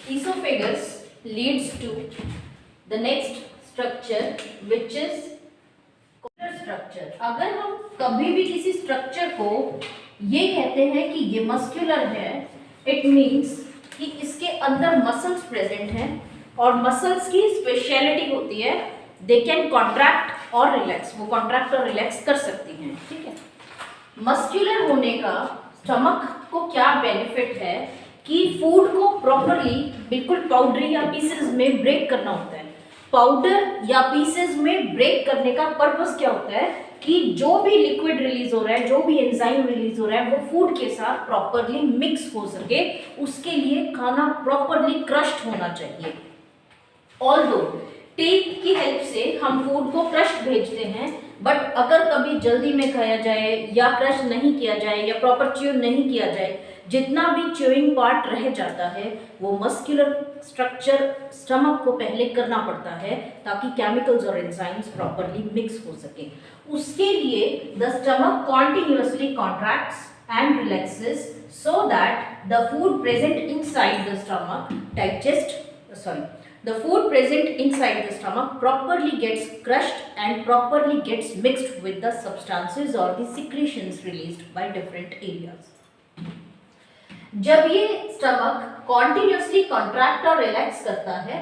esophagus leads to the next structure which is structure. अगर हम कभी भी किसी स्ट्रक्चर को ये कहते हैं कि ये मस्कुलर है, इट मीन्स कि इसके अंदर मसल्स प्रेजेंट हैं और मसल्स की स्पेशलिटी होती है दे कैन कॉन्ट्रैक्ट और रिलैक्स, वो कॉन्ट्रैक्ट और रिलैक्स कर सकती हैं। ठीक है, मस्कुलर होने का स्टमक को क्या बेनिफिट है कि फूड को प्रॉपरली बिल्कुल पाउडरी या पीसेस में ब्रेक करना होता है। पाउडर या पीसेस में ब्रेक करने का पर्पस क्या होता है कि जो भी लिक्विड रिलीज हो रहा है, जो भी एंजाइम रिलीज हो रहा है, वो फूड के साथ प्रॉपरली मिक्स हो सके, उसके लिए खाना प्रॉपरली क्रश्ड होना चाहिए। ऑल्दो टीथ की हेल्प से हम फूड को क्रश्ड भेजते हैं, बट अगर कभी जल्दी में खाया जाए या क्रश नहीं किया जाए या प्रॉपर च्यू नहीं किया जाए, जितना भी च्यूइंग पार्ट रह जाता है वो मस्कुलर स्ट्रक्चर स्टमक को पहले करना पड़ता है ताकि केमिकल्स और एंजाइम्स प्रॉपरली मिक्स हो सके। उसके लिए the stomach continuously contracts and relaxes so that the food present inside the stomach properly gets crushed and properly gets mixed with the substances or the secretions released by different areas. जब ये stomach continuously contract और relax करता है,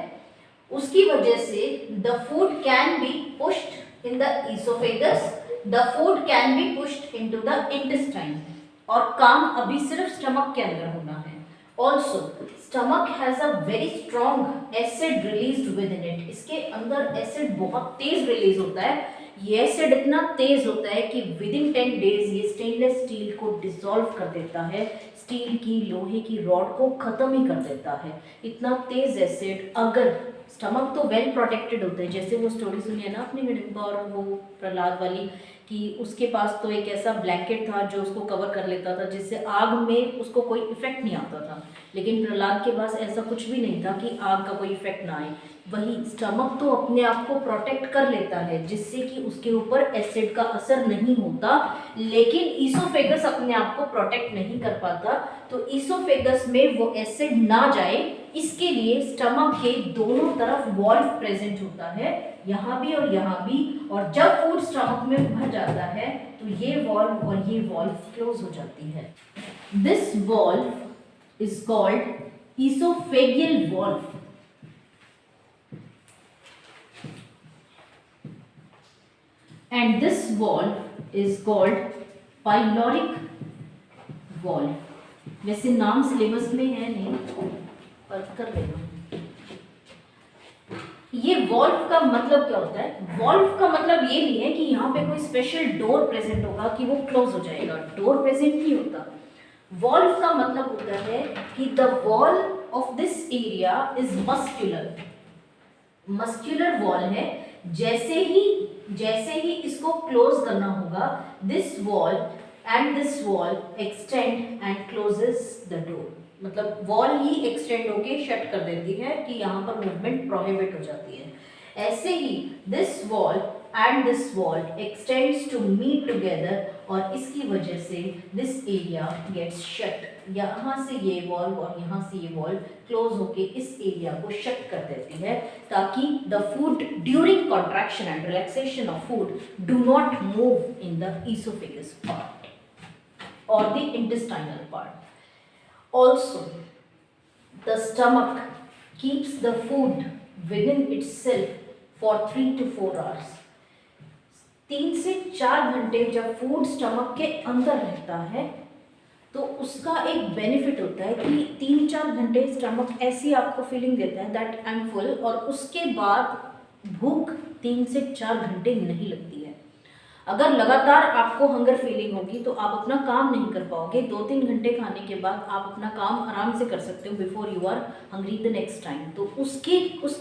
उसकी वजह से the food can be pushed in the oesophagus, the food can be pushed into the intestine, और काम अभी सिर्फ स्टमक के अंदर होना है। Also stomach has a very strong acid released with in it, इसके अंदर एसिड बहुत तेज रिलीज होता है। ये एसिड इतना तेज होता है कि विद इन 10 डेज ये स्टेनलेस स्टील को डिसॉल्व कर देता है, स्टील की लोहे की रॉड को खत्म ही कर देता है। इतना तेज एसिड, अगर स्टमक तो वेल प्रोटेक्टेड होते हैं, जैसे वो स्टोरी सुनी है ना आपने हिडिंबा और वो प्रहलाद वाली, कि उसके पास तो एक ऐसा ब्लैंकेट था जो उसको कवर कर लेता था जिससे आग में उसको कोई इफेक्ट नहीं आता था, लेकिन प्रहलाद के पास ऐसा कुछ भी नहीं था कि आग का कोई इफेक्ट ना आए। वही स्टमक तो अपने आप को प्रोटेक्ट कर लेता है जिससे कि उसके ऊपर एसिड का असर नहीं होता, लेकिन ईसोफेगस अपने आप को प्रोटेक्ट नहीं कर पाता। तो ईसोफेगस में वो एसिड ना जाए, इसके लिए स्टमक के दोनों तरफ वॉल्व प्रेजेंट होता है, यहाँ भी और यहाँ भी, और जब फूड स्टमक में भर जाता है तो ये वॉल्व और ये वॉल्व क्लोज हो जाती है। This valve is called oesophageal valve. And this valve is called pyloric valve. वैसे नाम सिलेबस में है नहीं, पर कर लेना। ये वॉल्व का मतलब क्या होता है? वॉल्व का मतलब ये नहीं है कि यहाँ पे कोई स्पेशल डोर प्रेजेंट होगा कि वो क्लोज हो जाएगा, डोर प्रेजेंट नहीं होता। वॉल्व का मतलब होता है कि the wall of this area is muscular, muscular wall है। जैसे ही इसको क्लोज करना होगा, this wall and this wall extend and closes the door, मतलब वॉल ही एक्सटेंड होके शट कर देती है कि यहाँ पर मूवमेंट प्रोहिबिट हो जाती है। ऐसे ही this wall and this wall extends to meet together, और इसकी वजह से दिस एरिया गेट्स शट। यहाँ से ये वॉल्व और यहाँ से ये वॉल्व क्लोज होके इस एरिया को शट कर देती है ताकि the food during contraction and relaxation of food do not move in the oesophagus part और the intestinal part. Also the stomach keeps the food within itself for 3 to 4 hours। 3 से 4 घंटे जब food stomach के अंदर रहता है तो उसका एक बेनिफिट होता है कि 3-4 घंटे स्टमक ऐसी आपको फीलिंग देता है दैट आई एम फुल, और उसके बाद भूख 3 से 4 घंटे नहीं लगती है। अगर लगातार आपको हंगर फीलिंग होगी तो आप अपना काम नहीं कर पाओगे। 2-3 घंटे खाने के बाद आप अपना काम आराम से कर सकते हो before you are hungry the next time. तो उस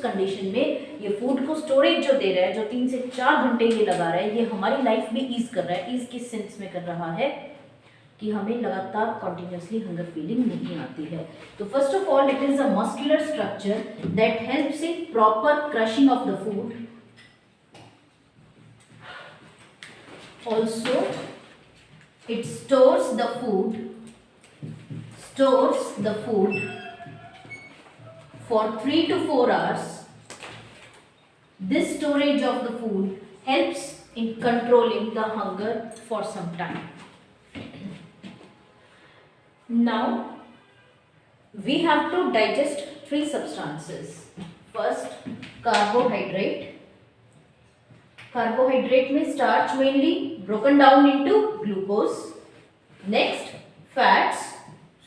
कंडीशन में ये फूड को स्टोरेज जो दे रहा है, जो 3 से 4 घंटे ये लगा रहा है, ये हमारी लाइफ में ईज कर रहा है। ईज किस सेंस में कर रहा है कि हमें लगातार कॉन्टिन्यूसली हंगर फीलिंग नहीं आती है। तो first of all it is a muscular structure that helps in proper crushing of the food. Also it stores the food for 3 to 4 hours. This storage of the food helps in controlling the hunger for some time. Now we have to digest 3 substances. First, carbohydrate. Carbohydrate में starch mainly broken down into glucose. Next, fats.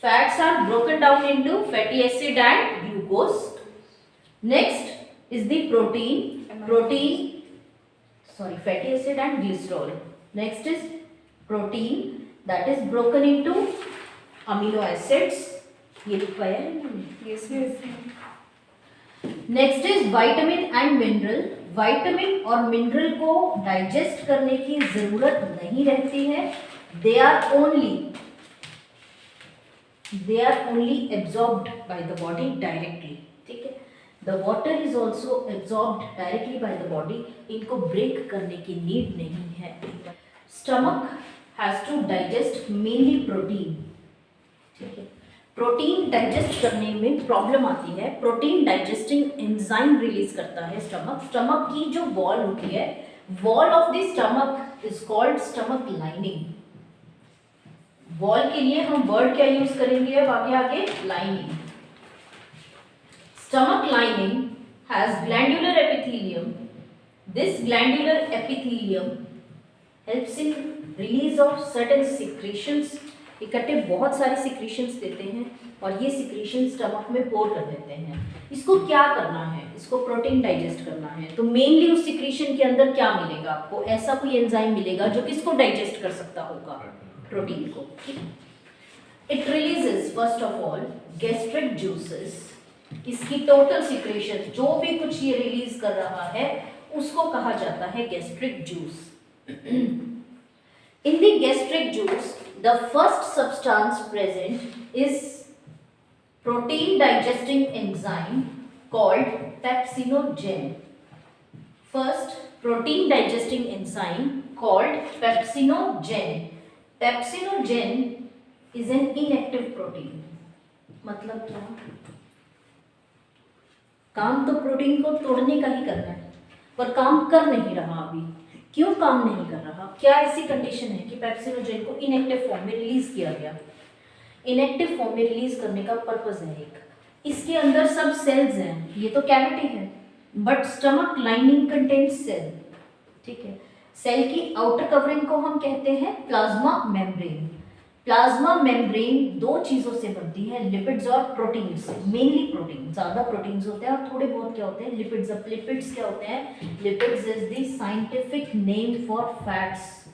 Fats are broken down into fatty acid and glucose. Next is the fatty acid and glycerol. Next is protein, that is broken into amino acids. ये लिखवाया है ना? Yes. Next is vitamin and mineral. Vitamin और mineral को digest करने की जरूरत नहीं रहती है. They are only absorbed by the body directly. ठीक है. The water is also absorbed directly by the body. इनको ब्रेक करने की नीड नहीं है. Stomach has to digest mainly protein. ठीक है. प्रोटीन डाइजेस्ट करने में प्रॉब्लम आती है. प्रोटीन डाइजेस्टिंग एंजाइम रिलीज करता है स्टमक. स्टमक की जो वॉल होती है, wall of the stomach is called stomach lining. Wall के लिए हम वर्ड क्या यूज करेंगे अब आगे lining. Stomach lining has glandular epithelium. This glandular epithelium helps in release of certain secretions. इकट्ठे बहुत सारे सिक्रीशंस देते हैं और ये सिक्रीशन स्टमक में पोर कर देते हैं. इसको क्या करना है? इसको प्रोटीन डाइजेस्ट करना है. तो मेनली उस सिक्रीशन के अंदर क्या मिलेगा आपको? ऐसा कोई एंजाइम मिलेगा जो किसको डाइजेस्ट कर सकता होगा? प्रोटीन को. It releases first of all gastric juices. इसकी टोटल सिक्रीशन जो भी कुछ ये रिलीज कर रहा है उसको कहा जाता है gastric juice. In the gastric juice, the first substance present is protein digesting enzyme called pepsinogen. First, protein digesting enzyme called pepsinogen. Pepsinogen is an inactive protein. मतलब क्या? काम तो प्रोटीन को तोड़ने का ही करना है, पर काम कर नहीं रहा अभी. क्यों काम नहीं कर रहा? क्या ऐसी कंडीशन है कि पेप्सिनोजेन को इनएक्टिव फॉर्म में रिलीज किया गया? इनएक्टिव फॉर्म में रिलीज करने का पर्पस है एक, इसके अंदर सब सेल्स हैं. ये तो कैविटी है, but stomach lining contains cell. ठीक है. सेल की आउटर कवरिंग को हम कहते हैं प्लाज्मा मेम्ब्रेन. प्लाज्मा मेम्ब्रेन 2 चीजों से बनती है, लिपिड्स और प्रोटीन्स. मेनली प्रोटीन, ज्यादा प्रोटीन्स होते हैं और थोड़े बहुत क्या होते हैं? लिपिड्स. अब लिपिड्स क्या होते हैं? Lipids is the scientific name for fats.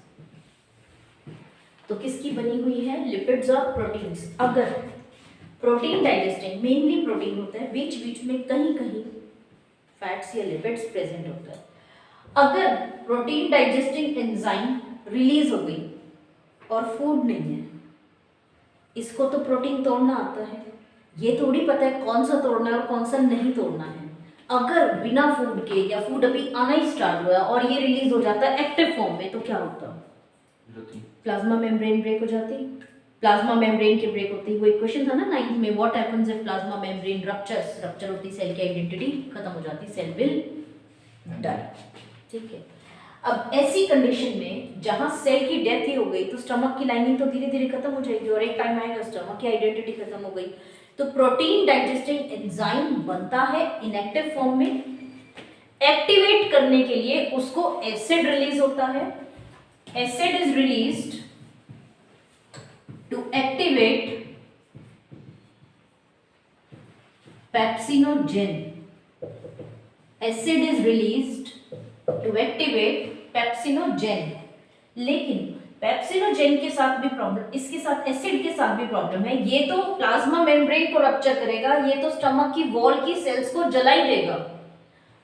तो किसकी बनी हुई है? लिपिड्स और प्रोटीन्स. अगर प्रोटीन डाइजेस्टिंग मेनली प्रोटीन होता है, बीच बीच में कहीं कहीं फैट्स या लिपिड्स प्रेजेंट होता है. अगर प्रोटीन डाइजेस्टिंग एंजाइम रिलीज हो गई और फूड नहीं है, इसको तो प्रोटीन तोड़ना आता है. ये थोड़ी पता है कौन सा तोड़ना है और कौन सा नहीं तोड़ना है. अगर बिना फूड के या फूड अभी आना ही स्टार्ट हुआ और ये रिलीज हो जाता है एक्टिव फॉर्म में, तो क्या होता? प्लाज्मा मेम्ब्रेन ब्रेक हो जाती. प्लाज्मा मेम्ब्रेन के ब्रेक होती. वो इक्वेशन था ना 9th में, what happens if plasma membrane ruptures. Rupture होती, सेल की आइडेंटिटी खत्म हो जाती, सेल विल डाई. ठीक है. अब ऐसी कंडीशन में जहां सेल की डेथ ही हो गई तो स्टमक की लाइनिंग तो धीरे धीरे खत्म हो जाएगी और एक टाइम आएगा स्टमक की आइडेंटिटी खत्म हो गई. तो प्रोटीन डाइजेस्टिंग एंजाइम बनता है इनएक्टिव फॉर्म में. एक्टिवेट करने के लिए उसको एसिड रिलीज होता है. Acid is released to activate pepsinogen. Acid is released to activate pepsinogen. लेकिन पेप्सिनोजेन के साथ भी प्रॉब्लम, इसके साथ एसिड के साथ भी प्रॉब्लम है. ये तो प्लाज्मा मेम्ब्रेन को रप्चर करेगा, ये तो स्टमक की वॉल की सेल्स को जला ही देगा.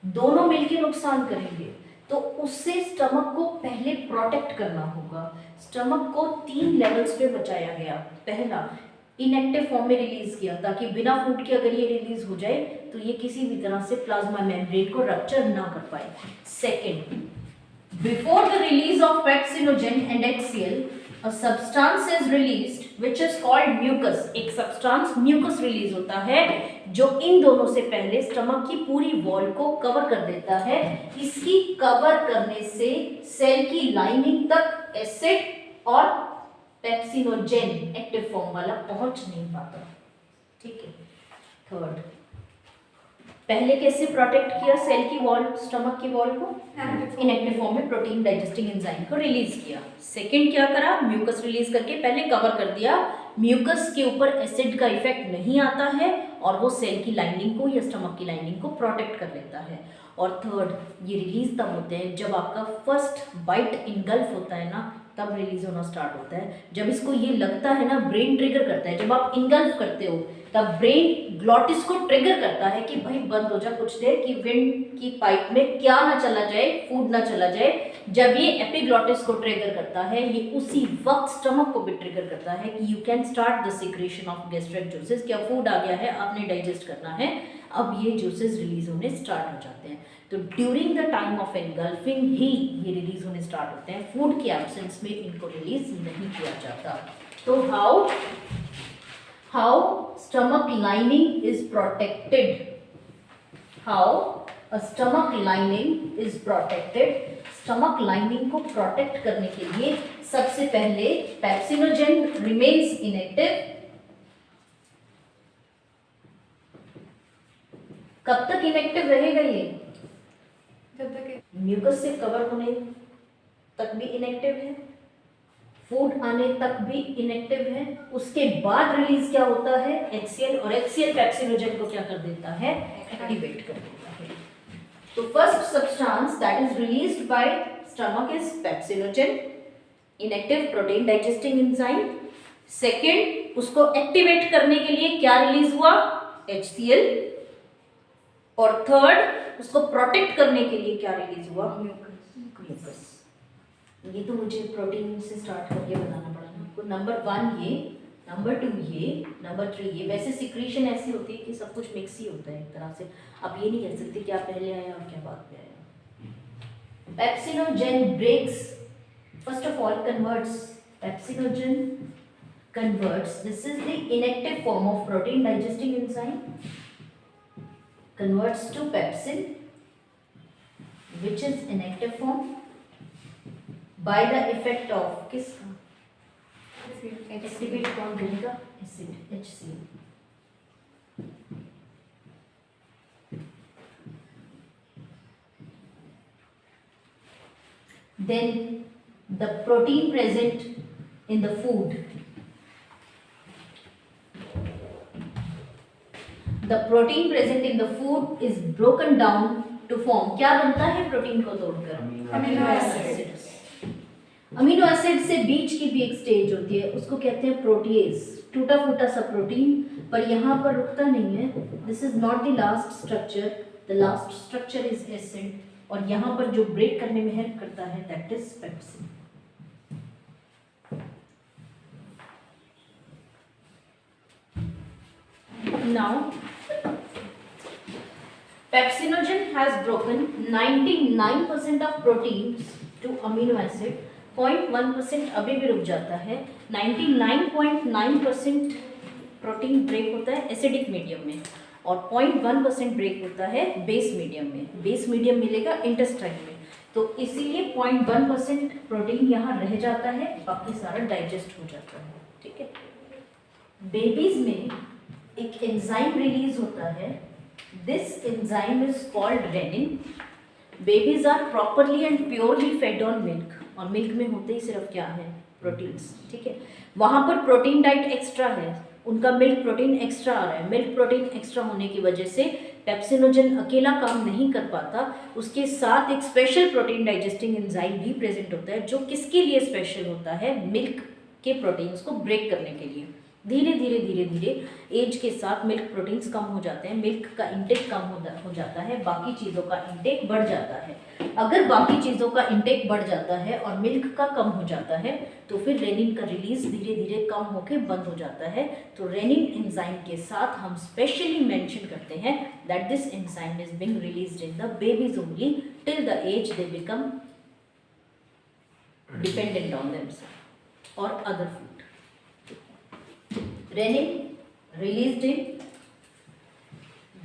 दोनों मिलकर नुकसान करेंगे. तो उससे स्टमक को पहले प्रोटेक्ट करना होगा. स्टमक को 3 लेवल्स पे बचाया गया. पहला, इनएक्टिव फॉर्म में रिलीज किया ताकि बिना फूड के अगर ये रिलीज हो जाए तो ये किसी भी तरह से प्लाज्मा मेम्ब्रेन को रप्चर ना कर पाए. Second, before the release of pepsinogen and HCl, a substance is released which is called mucus. एक सब्सटेंस म्यूकस रिलीज होता है जो इन दोनों से पहले स्टमक की पूरी वॉल को कवर कर देता है। इसकी कवर करने से सेल की लाइनिंग तक एसिड और पेप्सिनोजेन एक्टिव फॉर्म वाला पहुंच नहीं पाता। ठीक है। थर्ड, पहले कैसे प्रोटेक्ट किया सेल की वॉल, स्टमक की वॉल को? इनएक्टिव फॉर्म में प्रोटीन डाइजेस्टिंग एंजाइम को रिलीज किया। सेकंड क्या करा? म्यूकस रिलीज करके पहले कवर कर दिया। म्यूकस के ऊपर एसिड का इफेक्ट नहीं आता है और वो सेल की लाइनिंग को या स्टमक की लाइनिंग को प्रोटेक्ट कर लेता है। और थर्ड, ये रिलीज तब होते हैं जब आपका फर्स्ट बाइट इनगल्फ होता है ना, तब रिलीज होना स्टार्ट होता है। जब इसको ये लगता है ना, ब्रेन ट्रिगर करता है, जब आप इनगल्फ करते हो तब ब्रेन ग्लॉटिस को ट्रिगर करता है कि भाई बंद हो जा कुछ देर, कि विंड की पाइप में क्या ना चला जाए, फूड ना चला जाए। जब ये एपिग्लॉटिस को ट्रिगर करता है, ये उसी वक्त स्टमक को भी ट्रिगर करता है कि you can start the secretion of gastric juices. क्या फूड आ गया है, आपने डाइजेस्ट करना है। अब ये जूसेस रिलीज होने स्टार्ट हो जाते हैं। तो during the time of engulfing ही ये रिलीज होने स्टार्ट होते हैं। फूड की एब्सेंस में इनको रिलीज नहीं किया जाता। तो how stomach lining is protected, how a stomach lining is protected। stomach lining को protect करने के लिए सबसे पहले पेप्सिनोजेन remains inactive। कब तक इनएक्टिव रहेगा ये? जब तक म्यूकस से कवर होने तक भी इनएक्टिव है, फूड आने तक भी इनएक्टिव है। उसके बाद रिलीज क्या होता है? HCl, और HCl पेप्सिनोजेन को क्या कर देता है? एक्टिवेट कर देता है। तो first substance that is released bye stomach is pepsinogen, inactive protein digesting enzyme. Second, उसको एक्टिवेट करने के लिए क्या रिलीज हुआ? HCl। और थर्ड, उसको प्रोटेक्ट करने के लिए क्या रिलीज हुआ? म्यूकस। ये तो मुझे प्रोटीन से स्टार्ट करके बताना पड़ा ना आपको। नंबर 1 ये, नंबर 2 ये, नंबर 3 ये। वैसे सिक्रीशन ऐसी होती है कि सब कुछ मिक्स ही होता है एक तरह से। आप ये नहीं कह सकते क्या पहले आया और क्या बाद में आया। Pepsinogen breaks, first of all converts, pepsinogen converts, this is the inactive form of protein digesting enzyme, converts to pepsin which is inactive form by the effect of किसका? एक्टिवेट कौन करेगा? Acid HCl। then the protein present in the food, the protein present in the food is broken down to form, क्या बनता है protein को तोड़कर? Amino acid. Amino acid से बीच की भी एक स्टेज होती है, उसको कहते हैं प्रोटीएज। टूटा फूटा सा प्रोटीन, पर यहाँ पर रुकता नहीं है। This is not the last structure, the last structure is acid. और यहाँ पर जो ब्रेक करने में हेल्प करता है that is pepsin. Now, pepsinogen has broken 99% of proteins to amino acid. 0.1% अभी भी रुक जाता है। 99.9% प्रोटीन ब्रेक होता है एसिडिक मीडियम में, और 0.1% ब्रेक होता है बेस मीडियम में। बेस मीडियम मिलेगा इंटेस्टाइन में। तो इसीलिए 0.1% प्रोटीन यहाँ रह जाता है, बाकी सारा डाइजेस्ट हो जाता है। ठीक है। बेबीज में एक एंजाइम रिलीज होता है, this enzyme is called rennin. Babies are properly and purely fed on milk, और मिल्क में होते ही सिर्फ क्या है? प्रोटीन्स। ठीक है। वहाँ पर प्रोटीन डाइट एक्स्ट्रा है, उनका मिल्क प्रोटीन एक्स्ट्रा आ रहा है। मिल्क प्रोटीन एक्स्ट्रा होने की वजह से पेप्सिनोजेन अकेला काम नहीं कर पाता, उसके साथ एक स्पेशल प्रोटीन डाइजेस्टिंग एंजाइम भी प्रेजेंट होता है, जो किसके लिए स्पेशल होता है? मिल्क के प्रोटीन्स को ब्रेक करने के लिए। धीरे धीरे धीरे धीरे एज के साथ मिल्क प्रोटीन्स कम हो जाते हैं, मिल्क का इंटेक कम हो जाता है, बाकी चीज़ों का इंटेक बढ़ जाता है। अगर बाकी चीज़ों का इंटेक बढ़ जाता है और मिल्क का कम हो जाता है, तो फिर रेनिन का रिलीज धीरे धीरे कम होकर बंद हो जाता है। तो रेनिन एंजाइम के साथ हम स्पेशली मेंशन करते हैं that this enzyme is being released in the babies only till the age they become dependent on themselves और other food. renin released in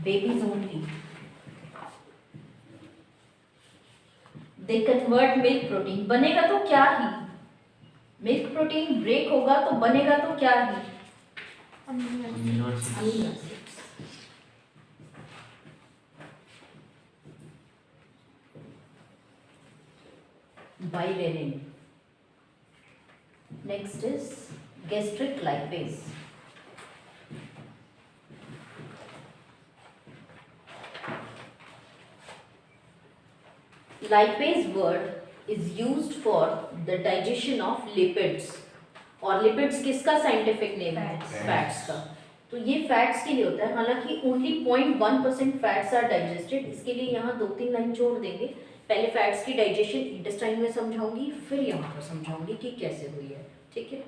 babies only. They convert milk protein. बनेगा तो क्या ही, milk protein break होगा तो बनेगा तो क्या ही, amino acid amino acids. By renin. Next is gastric lipase. Lipase word is used for the digestion of lipids. और lipids किसका साइंटिफिक नेम है? फैट्स का. तो ये फैट्स के लिए होता है. हालांकि ओनली 0.1% फैट्स आर डाइजेस्टेड. इसके लिए यहाँ 2-3 लाइन छोड़ देंगे. पहले फैट्स की डाइजेशन इंटेस्टाइन में समझाऊंगी, फिर यहाँ पर समझाऊंगी कि कैसे हुई है. ठीक है,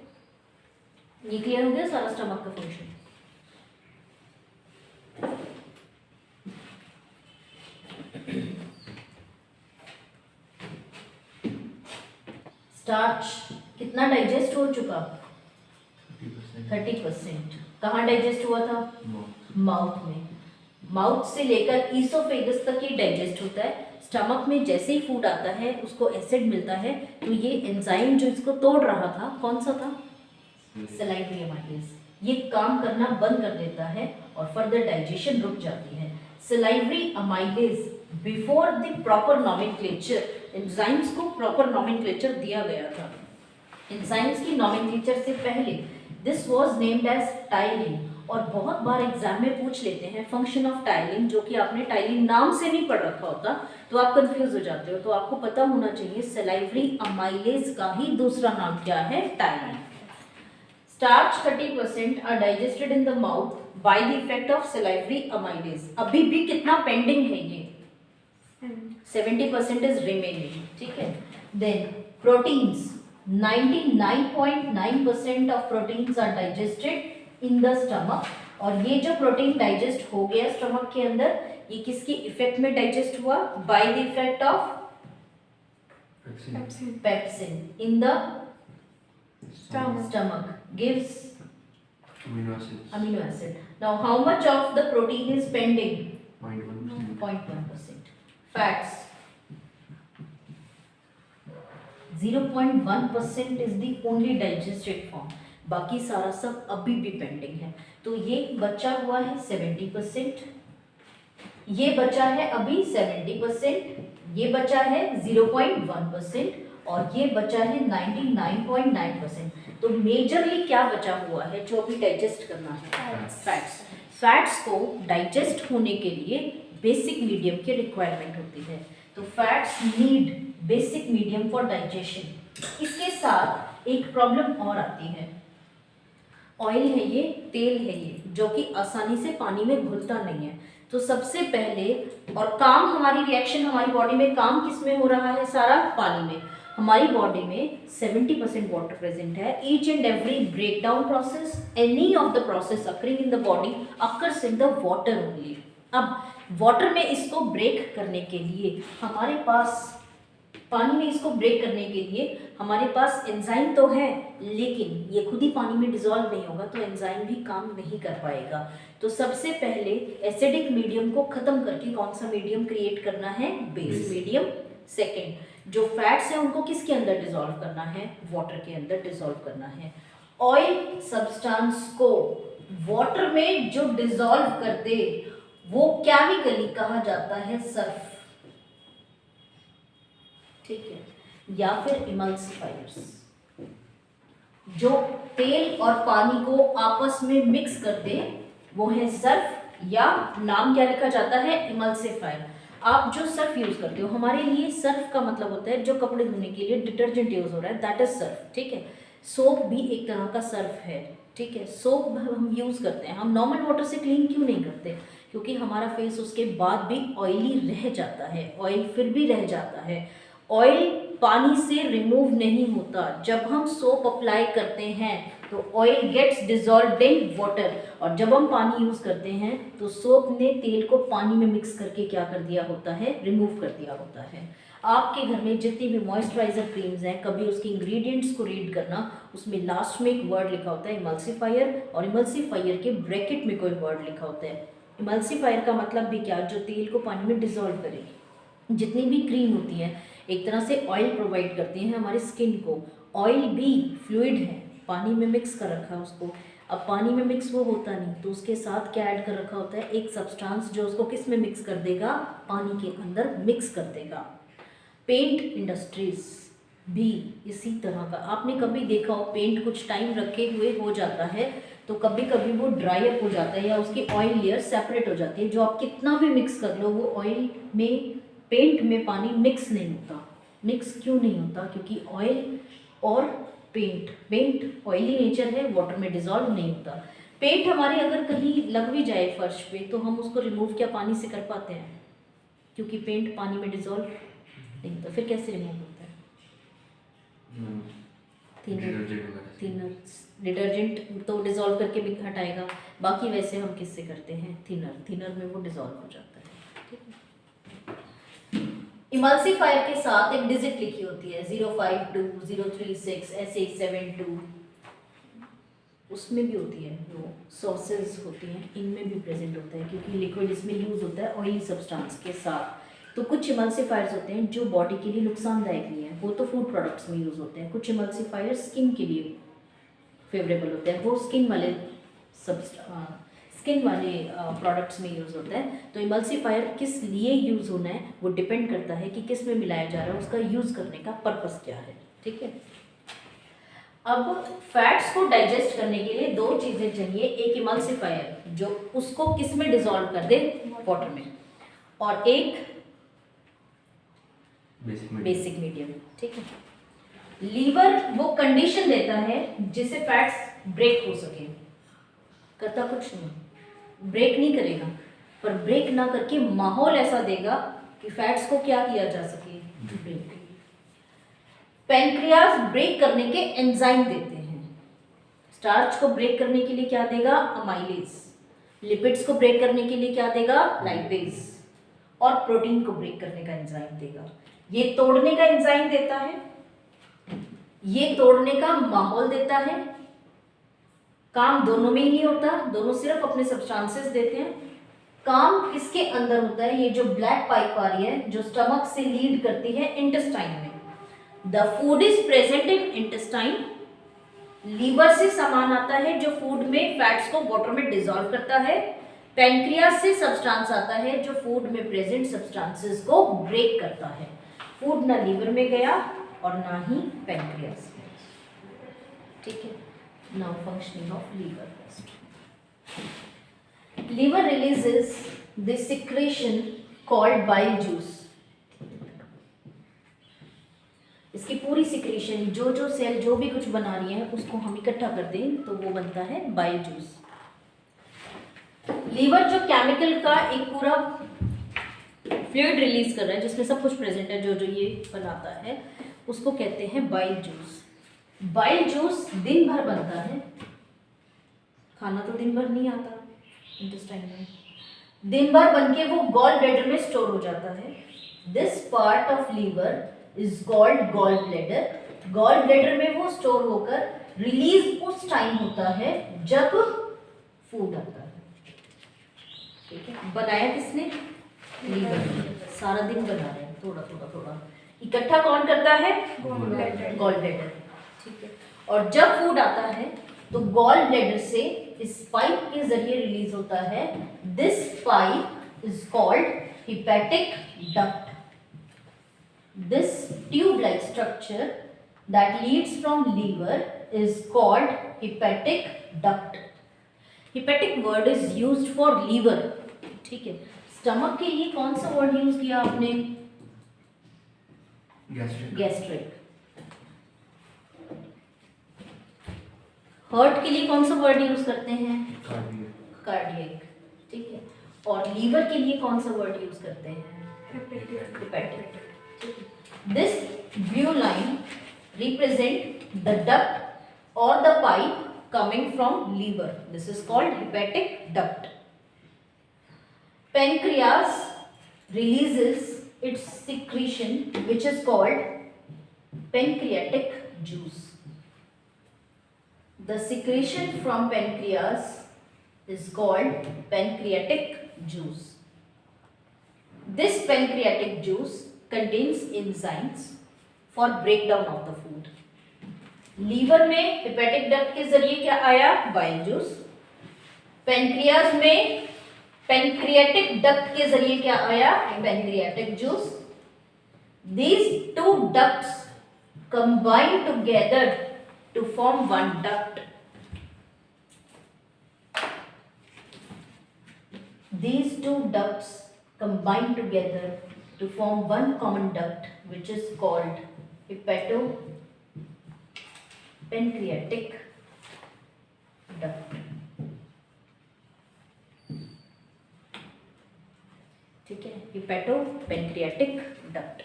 ये क्लियर हो गया सारा स्टमक का फंक्शन. स्टार्च कितना डाइजेस्ट हो चुका? 30%. कहाँ डाइजेस्ट हुआ था? माउथ में. माउथ से लेकर ईसोफेगस तक ही डाइजेस्ट होता है. स्टमक में जैसे ही फूड आता है उसको एसिड मिलता है, तो ये एंजाइम जो इसको तोड़ रहा था कौन सा था? Salivary amylase. ये काम करना बंद कर देता है और फर्दर डाइजेशन रुक जाती है. Salivary amylase before the proper nomenclature, enzymes को प्रॉपर नॉमेनक्लेचर दिया गया था. एंजाइम्स की नॉमेनक्लेचर से पहले this was named as ptyalin. और बहुत बार एग्जाम में पूछ लेते हैं फंक्शन ऑफ टाइलिन, जो कि आपने टाइलिन नाम से नहीं पढ़ रखा होता तो आप कंफ्यूज हो जाते हो. तो आपको पता होना चाहिए सलाइवरी अमाइलेज का ही दूसरा नाम क्या है? Ptyalin. Starch 30% are digested in the mouth by the effect of salivary amylase. अभी भी कितना पेंडिंग है? ये 70% इज रिमेनिंग. ठीक है. Then proteins, 99.9% of proteins are digested in the stomach. और ये जो प्रोटीन डाइजेस्ट हो गया स्टमक के अंदर, ये किसके इफेक्ट में डाइजेस्ट हुआ? Bye the effect of pepsin in the stomach gives amino acid. Now how much of the protein is pending? 0.1%. Fats, 0.1% is the only digested form. बाकी सारा सब अभी भी पेंडिंग है. तो ये बचा हुआ है 70%, ये बचा है अभी 70%, ये बचा है 0.1% और ये बचा है 99.9%. तो मेजरली क्या बचा हुआ है जो अभी डाइजेस्ट करना है? फैट्स. फैट्स को डाइजेस्ट होने के लिए बेसिक मीडियम की रिक्वायरमेंट होती है. तो fats need basic medium for digestion. इसके साथ एक प्रॉब्लम और आती है. ऑयल है ये, तेल है ये, जो कि आसानी से पानी में घुलता नहीं है. तो सबसे पहले, और काम हमारी रिएक्शन हमारी बॉडी में काम किस में हो रहा है? सारा पानी में. हमारी बॉडी में 70% वाटर प्रेजेंट है. Each and every break down process, any of the process occurring in the body occurs in the water only. अब वाटर में इसको ब्रेक करने के लिए हमारे पास, पानी में इसको ब्रेक करने के लिए हमारे पास एंजाइम तो है, लेकिन ये खुद ही पानी में डिसॉल्व नहीं होगा, तो एंजाइम भी काम नहीं कर पाएगा. तो सबसे पहले एसिडिक मीडियम को खत्म करके कौन सा मीडियम क्रिएट करना है? Base medium. सेकेंड, जो फैट्स हैं उनको किसके अंदर डिसॉल्व करना है? वाटर के अंदर डिसॉल्व करना है. ऑयल सब्सटेंस को वाटर में जो डिसॉल्व कर दे वो केमिकली कहा जाता है सर्फ. ठीक है. या फिर इमल्सिफायर्स. जो तेल और पानी को आपस में मिक्स कर दे वो है सर्फ, या नाम क्या लिखा जाता है? इमल्सिफायर. आप जो सर्फ यूज करते हो, हमारे लिए सर्फ का मतलब होता है जो कपड़े धोने के लिए डिटर्जेंट यूज हो रहा है, दैट इज सर्फ. ठीक है. सोप भी एक तरह का सर्फ है. ठीक है. सोप हम यूज करते हैं, हम नॉर्मल वाटर से क्लीन क्यों नहीं करते? क्योंकि हमारा फेस उसके बाद भी ऑयली रह जाता है, ऑयल फिर भी रह जाता है. ऑयल पानी से रिमूव नहीं होता. जब हम सोप अप्लाई करते हैं तो oil gets dissolved in water, और जब हम पानी यूज करते हैं तो सोप ने तेल को पानी में मिक्स करके क्या कर दिया होता है? रिमूव कर दिया होता है. आपके घर में जितनी भी मॉइस्चराइजर क्रीम्स हैं, कभी उसके इंग्रेडिएंट्स को रीड करना, उसमें लास्ट में एक वर्ड लिखा होता है इमल्सिफायर, और इमल्सिफायर के ब्रैकेट में कोई वर्ड लिखा होता है। इमल्सिफायर का मतलब भी क्या, जो तेल को पानी में डिजोल्व करेगी। जितनी भी क्रीम होती है एक तरह से ऑयल प्रोवाइड करती हैं हमारी स्किन को। ऑयल भी फ्लूइड है, पानी में मिक्स कर रखा है उसको। अब पानी में मिक्स वो होता नहीं, तो उसके साथ क्या ऐड कर रखा होता है, एक सब्सटेंस जो उसको किस में मिक्स कर देगा, पानी के अंदर मिक्स कर देगा। पेंट इंडस्ट्रीज भी इसी तरह का, आपने कभी देखा हो पेंट कुछ टाइम रखे हुए हो जाता है तो कभी कभी वो ड्राई अप हो जाता है या उसकी ऑयल लेयर सेपरेट हो जाती है। जो आप कितना भी मिक्स कर लो वो ऑयल में, पेंट में पानी मिक्स नहीं होता। मिक्स क्यों नहीं होता, क्योंकि ऑयल और पेंट ऑयली नेचर है, वाटर में डिजॉल्व नहीं होता। पेंट हमारे अगर कहीं लग भी जाए फर्श पे तो हम उसको रिमूव क्या पानी से कर पाते हैं, क्योंकि पेंट पानी में डिजॉल्व नहीं होता। फिर कैसे रिमूव होता है, डिटर्जेंट तो डिजॉल्व करके भी हटाएगा, बाकी वैसे हम किससे करते हैं, थिनर में वो डिजॉल्व हो जाता है। ठीक है, इमल्सिफायर के साथ एक डिजिट लिखी होती है 052, 036, ऐसे 72, उसमें भी होती है। जो सॉसेस होती हैं इनमें भी प्रेजेंट होता है, क्योंकि लिक्विड इसमें यूज होता है ऑयली सब्सटेंस के साथ। तो कुछ इमल्सिफायर्स होते हैं जो बॉडी के लिए नुकसानदायक नहीं है, वो तो फूड प्रोडक्ट्स में यूज होते हैं। कुछ इमल्सिफायर स्किन के लिए फेवरेबल होते हैं, वो स्किन वाले प्रोडक्ट्स में यूज़ होता है। तो इमल्सिफायर किस लिए यूज़ होना है वो डिपेंड करता है कि किस में मिलाया जा रहा है, उसका यूज़ करने का पर्पस क्या है। ठीक है, अब फैट्स को डाइजेस्ट करने के लिए दो चीज़ें चाहिए, एक इमल्सिफायर जो उसको किस में डिसॉल्व कर दे, वाटर में, और एक बेसिक मीडियम। ठीक है, लीवर वो कंडीशन देता है जिससे फैट्स ब्रेक हो सके, करता कुछ नहीं, ब्रेक नहीं करेगा, पर ब्रेक ना करके माहौल ऐसा देगा कि फैट्स को क्या किया जा सके, ब्रेक। पैंक्रियाज ब्रेक करने के एंजाइम देते हैं। स्टार्च को ब्रेक करने के लिए क्या देगा, अमाइलेज। लिपिड्स को ब्रेक करने के लिए क्या देगा, लाइपेज। और प्रोटीन को ब्रेक करने का एंजाइम देगा। ये तोड़ने का एंजाइम देता है, ये तोड़ने का माहौल देता है। काम दोनों में ही नहीं होता, दोनों सिर्फ अपने सब्सटेंसेस देते हैं। काम किसके अंदर होता है, ये जो ब्लैक पाइप आ रही है जो स्टमक से लीड करती है इंटेस्टाइन में। The food is present in intestine. Liver से सामान आता है जो फूड में फैट्स को वाटर में डिसॉल्व करता है। पैंक्रियास से सब्सटेंस आता है जो फूड में प्रेजेंट सब्सटेंसेस को ब्रेक करता है। फूड ना लीवर में गया और ना ही पैंक्रियास में। ठीक है, now functioning of liver first. Liver releases the secretion called bile juice. इसकी पूरी सिक्रेशन जो सेल जो भी कुछ बना रही है उसको हम इकट्ठा कर दें तो वो बनता है बाइल जूस। लीवर जो केमिकल का एक पूरा फ्लूइड रिलीज कर रहा है जिसमें सब कुछ प्रेजेंट है, जो ये बनाता है उसको कहते हैं बाइल जूस। बाइल जूस दिन भर बनता है, खाना तो दिन भर नहीं आता इंटेस्टाइन में, दिन भर बनके वो गॉल ब्लैडर में स्टोर हो जाता है। This part of liver is called gall bladder. Gall bladder में वो स्टोर होकर रिलीज उस टाइम होता है जब फूड आता है। ठीक है, बनाया किसने, लीवर। सारा दिन बना रहे हैं, थोड़ा थोड़ा थोड़ा इकट्ठा कौन करता है, गॉल ब्लैडर। ठीक है, और जब फूड आता है तो गॉल ब्लैडर से इस पाइप के जरिए रिलीज होता है। This pipe is called hepatic duct. This tube like structure that leads from liver is called hepatic duct. Hepatic word is used for liver. ठीक है, स्टमक के लिए कौन सा वर्ड यूज किया आपने, गैस्ट्रिक। हार्ट के लिए कौन सा वर्ड यूज करते हैं, कार्डियक। ठीक है, और लीवर के लिए कौन सा वर्ड यूज करते हैं, hepatic. This blue line represent the duct और the pipe coming from liver. This is called hepatic duct. Pancreas releases its secretion, which is called pancreatic juice. The secretion from pancreas is called pancreatic juice. This pancreatic juice contains enzymes for breakdown of the food. Liver में hepatic duct के जरिए क्या आया? Bile juice. Pancreas में pancreatic duct के जरिए क्या आया? Pancreatic juice. These two ducts combine together to form one duct. These two ducts combine together to form one common duct, which is called hepatopancreatic duct. ठीक है, hepatopancreatic duct.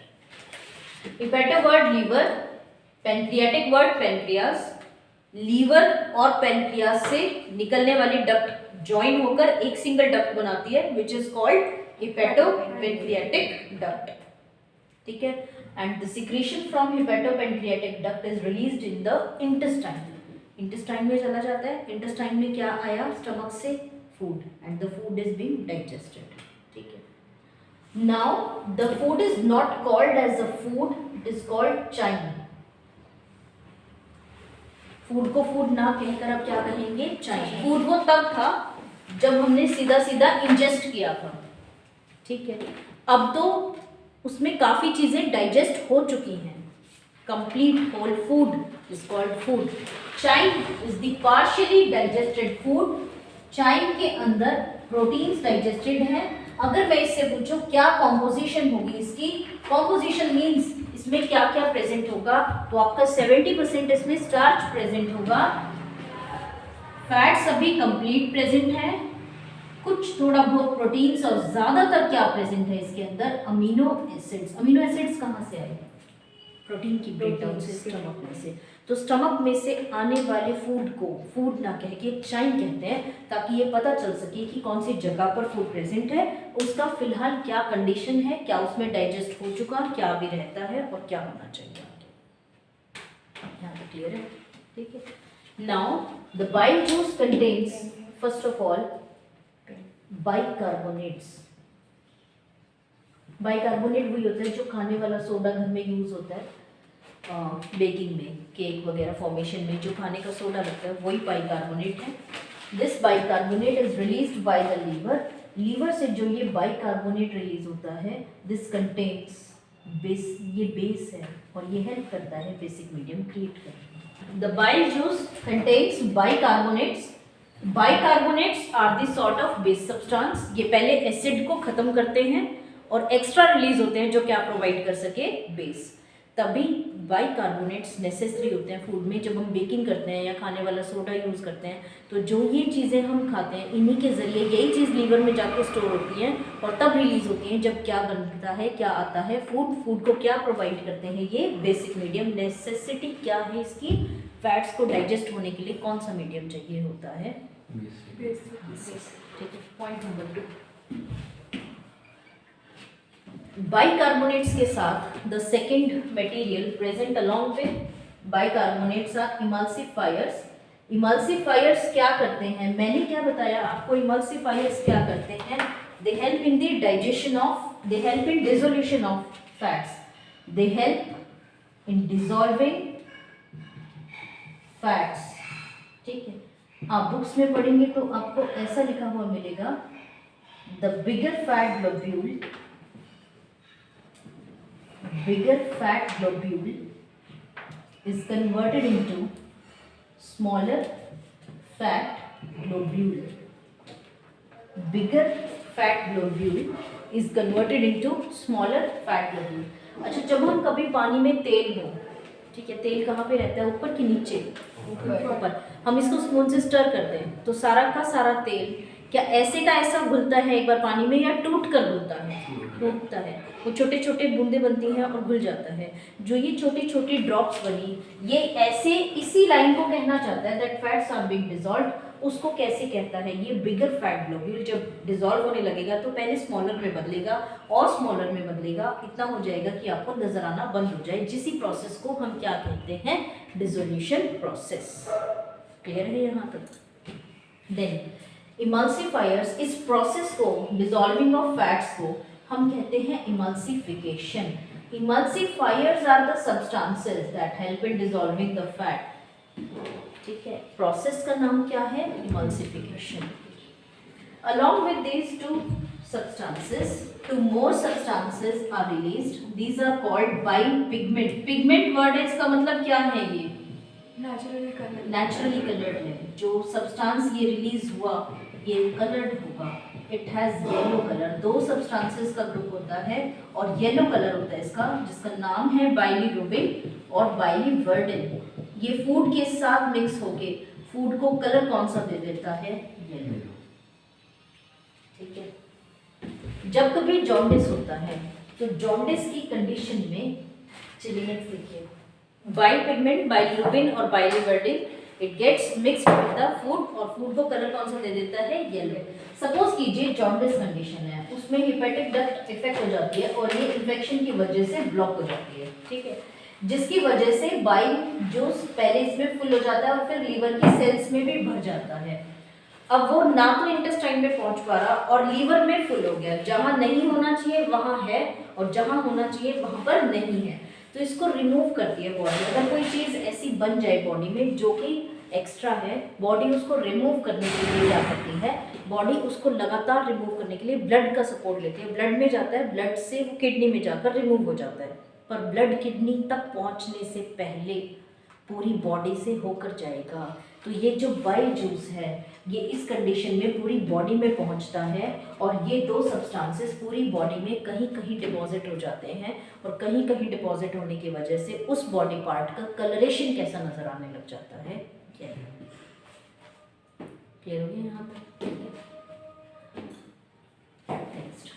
Hepato word liver, pancreatic word pancreas. Liver और pancreas से निकलने वाली duct join होकर एक single duct बनाती है, which is called hepatopancreatic duct. ठीक है, and the secretion from hepatopancreatic duct is released in the intestine. Intestine में चला जाता है। इंटेस्टाइन में क्या आया? स्टमक से food, and the food is being digested. ठीक है, now the food is not called as a food, it is called chyme. Food को फूड ना कहकर अब क्या कहेंगे? चाइम। फूड वो तब था जब हमने सीधा सीधा इंजेस्ट किया था। ठीक है, अब तो उसमें काफी चीजें डाइजेस्ट हो चुकी हैं। Complete whole food is called food. Chyme is the partially digested food. Chyme के अंदर प्रोटीन्स डाइजेस्टेड हैं। अगर मैं इससे पूछूं क्या कॉम्पोजिशन होगी इसकी, कॉम्पोजिशन मींस इसमें क्या क्या प्रेजेंट होगा, तो आपका 70% इसमें स्टार्च प्रेजेंट होगा। फैट सभी कंप्लीट प्रेजेंट है, कुछ थोड़ा बहुत प्रोटीन्स और ज्यादातर क्या प्रेजेंट है इसके अंदर? Amino acids. अमीनो एसिड्स कहाँ से आए? प्रोटीन की ब्रेकडाउन से, स्टमक में से। तो स्टमक में से आने वाले फूड को फूड ना कह के चाइम कहते हैं, ताकि ये पता चल सके कि कौन सी जगह पर फूड प्रेजेंट है, उसका फिलहाल क्या कंडीशन है, क्या उसमें डाइजेस्ट हो चुका, क्या अभी रहता है और क्या होना चाहिए। यहाँ पे क्लियर है? ठीक है, now the bile juice contains first of all bicarbonates. Bicarbonate वही होता है जो खाने वाला सोडा घर में यूज होता है बेकिंग में, केक वगैरह फॉर्मेशन में जो खाने का सोडा लगता है वही बाइकार्बोनेट है। This bicarbonate is released by the liver. Liver से जो ये बाइकार्बोनेट रिलीज होता है, दिस कंटेन्स बेस। ये बेस है और ये हेल्प करता है बेसिक मीडियम क्रिएट करने। The bile juice contains bicarbonates. Bicarbonates are the sort of base substance. ये पहले एसिड को खत्म करते हैं और एक्स्ट्रा रिलीज होते हैं जो क्या प्रोवाइड कर सके? बेस। तभी बाइकार्बोनेट्स नेसेसरी होते हैं फूड में। जब हम बेकिंग करते हैं या खाने वाला सोडा यूज़ करते हैं, तो जो ये चीज़ें हम खाते हैं इन्हीं के ज़रिए यही चीज़ लीवर में जाके स्टोर होती हैं और तब रिलीज होती हैं जब क्या बनता है, क्या आता है फूड। फूड को क्या प्रोवाइड करते हैं? ये बेसिक मीडियम। नेसेसिटी क्या है इसकी? फैट्स को डाइजेस्ट होने के लिए कौन सा मीडियम चाहिए होता है? बेस। ठीक है, पॉइंट नंबर 2। बाइकार्बोनेट्स के साथ the second material present along with bicarbonates are emulsifiers. Emulsifiers क्या करते हैं? मैंने क्या बताया आपको? इमल्सिफायर्स क्या करते हैं? They help in the digestion of, they help in dissolution of fats, they help in dissolving fats. ठीक है, आप बुक्स में पढ़ेंगे तो आपको ऐसा लिखा हुआ मिलेगा, the bigger fat globule, bigger fat globule is converted into smaller fat globule. Bigger fat globule is converted into smaller fat globule. अच्छा, जब हम कभी पानी में तेल हो, ठीक है, तेल कहाँ पे रहता है? ऊपर कि नीचे? ऊपर। हम इसको स्पून से स्टर करते हैं तो सारा का सारा तेल क्या ऐसे का ऐसा घुलता है एक बार पानी में, या टूट कर घुलता है? टूटता है। वो छोटे छोटे बूंदे बनती हैं और घुल जाता है। जो ये छोटी छोटी ड्रॉप्स बनी, ये ऐसे इसी लाइन को कहना चाहता है that fats are being dissolved. उसको कैसे कहता है, ये बिगर फैट ग्लोब्यूल जब डिजॉल्व होने लगेगा तो पहले स्मॉलर में बदलेगा और स्मॉलर में बदलेगा, इतना हो जाएगा कि आपको नजर आना बंद हो जाए, जिसी प्रोसेस को हम क्या कहते हैं, डिसोल्यूशन प्रोसेस। क्लियर है यहाँ तक? देन इमल्सिफायर्स, इस प्रोसेस को डिसॉल्विंग ऑफ फैट्स को हम कहते हैं emulsification. Emulsifiers are the substances that help in dissolving the fat. ठीक है, प्रोसेस का नाम क्या है, emulsification. Along with these two substances, two more substances are released. These are called bipigment. Pigment word है, इसका मतलब क्या है, ये नेचुरली कलर्ड है। जो सब्सटेंस ये रिलीज हुआ ये कलर्ड होगा, इट हैज येलो कलर। दो सब्सटेंसेस का ग्रुप होता है और येलो कलर होता है इसका, जिसका नाम है बाइलिरुबिन और बाइलिवर्डिन। ये फूड के साथ मिक्स होके फूड को कलर कौन सा दे देता है, येलो। ठीक है, जब कभी जॉन्डिस होता है तो जॉन्डिस की कंडीशन में, चलिए नेक्स्ट देखिए, बाइपिगमेंट, बाइलिरुबिन और biliverdin, it gets mixed with the food और फूड को कलर कौन सा दे देता है, येलो। सपोज कीजिए जॉन्डिस कंडीशन है, उसमें हेपेटिक डक्ट इफेक्ट हो जाती है और ये इन्फेक्शन की वजह से ब्लॉक हो जाती है। ठीक है, जिसकी वजह से बाइल जो पहले इसमें फुल हो जाता है और फिर लीवर की सेल्स में भी भर जाता है। अब वो ना तो इंटेस्टाइन में पहुंच पा रहा और लीवर में फुल हो गया, जहां नहीं होना चाहिए वहां है और जहां होना चाहिए वहां पर नहीं है, तो इसको रिमूव करती है बॉडी। अगर कोई चीज़ ऐसी बन जाए बॉडी में जो कि एक्स्ट्रा है, बॉडी उसको रिमूव करने के लिए क्या करती है, बॉडी उसको लगातार रिमूव करने के लिए ब्लड का सपोर्ट लेती है। ब्लड में जाता है, ब्लड से वो किडनी में जाकर रिमूव हो जाता है, पर ब्लड किडनी तक पहुंचने से पहले पूरी बॉडी से होकर जाएगा। तो ये जो बाइल जूस है ये इस कंडीशन में पूरी बॉडी में पहुंचता है और ये दो सब्सटेंसेस पूरी बॉडी में कहीं कहीं डिपॉजिट हो जाते हैं और कहीं कहीं डिपॉजिट होने की वजह से उस बॉडी पार्ट का कलरेशन कैसा नजर आने लग जाता है। क्लियर हो गया यहाँ पर? नेक्स्ट,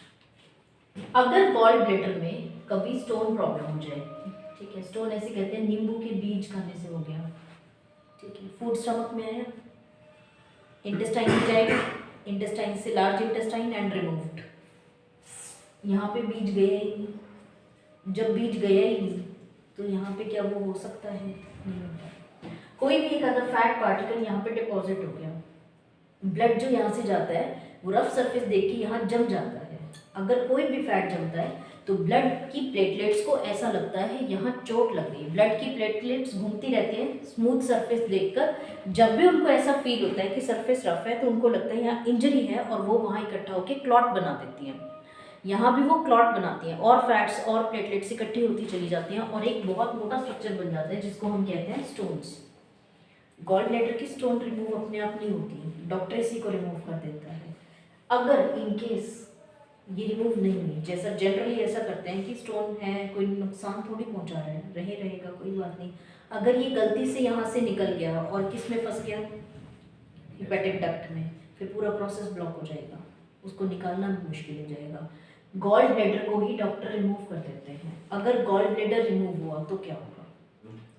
अगर गॉल ब्लैडर में कभी स्टोन प्रॉब्लम हो जाए, ठीक है, स्टोन ऐसे कहते हैं नींबू के बीज खाने से हो गया, ठीक है, फूड स्टमक में आया, इंटेस्टाइन में जाएगा, इंटेस्टाइन से लार्ज इंटेस्टाइन एंड रिमूव्ड, यहाँ पे बीज गया ही नहीं। जब बीज गया ही नहीं तो यहाँ पे क्या वो हो सकता है, नहीं होता। कोई भी एक अदर फैट पार्टिकल यहाँ पे डिपॉजिट हो गया, ब्लड जो यहाँ से जाता है वो रफ सरफेस देख के यहाँ जम जाता है। अगर कोई भी फैट जमता है तो ब्लड की प्लेटलेट्स को ऐसा लगता है यहाँ चोट लग गई। ब्लड की प्लेटलेट्स घूमती रहती हैं स्मूथ सरफेस देखकर, जब भी उनको ऐसा फील होता है कि सरफेस रफ है तो उनको लगता है यहाँ इंजरी है और वो वहाँ इकट्ठा होकर क्लॉट बना देती हैं। यहाँ भी वो क्लॉट बनाती हैं और फैट्स और प्लेटलेट्स इकट्ठी होती चली जाती हैं और एक बहुत मोटा स्ट्रक्चर बन जाता है जिसको हम कहते हैं स्टोन्स। गॉल ब्लैडर की स्टोन रिमूव अपने आप नहीं होती, डॉक्टर इसी को रिमूव कर देता है। अगर इन केस ये रिमूव नहीं हुई, जैसा जनरली ऐसा करते हैं कि स्टोन है कोई नुकसान थोड़ी पहुंचा रहा है, रहेगा कोई बात नहीं। अगर ये गलती से यहाँ से निकल गया और किस में फंस गया, हेपेटिक डक्ट में, फिर पूरा प्रोसेस ब्लॉक हो जाएगा, उसको निकालना भी मुश्किल हो जाएगा। गॉल ब्लैडर को ही डॉक्टर रिमूव कर देते हैं। अगर गॉल ब्लैडर रिमूव हुआ तो क्या होगा,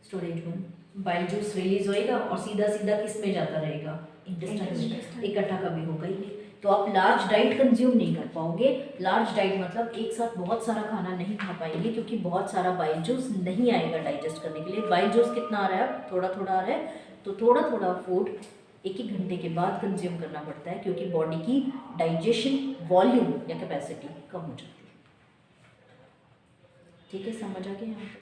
स्टोरेज 1 बाइल जूस रिलीज होएगा और सीधा सीधा किस में जाता रहेगा, इंटेस्टाइन में, इकट्ठा कभी होगा ही नहीं। तो आप लार्ज डाइट कंज्यूम नहीं कर पाओगे। लार्ज डाइट मतलब एक साथ बहुत सारा खाना नहीं खा पाएंगे क्योंकि बहुत सारा बाइल जूस नहीं आएगा डाइजेस्ट करने के लिए। बाइल जूस कितना आ रहा है, अब थोड़ा थोड़ा आ रहा है, तो थोड़ा थोड़ा फूड एक एक घंटे के बाद कंज्यूम करना पड़ता है क्योंकि बॉडी की डाइजेशन वॉल्यूम या कैपेसिटी कम हो जाती है। ठीक है, समझ आ गया यहाँ?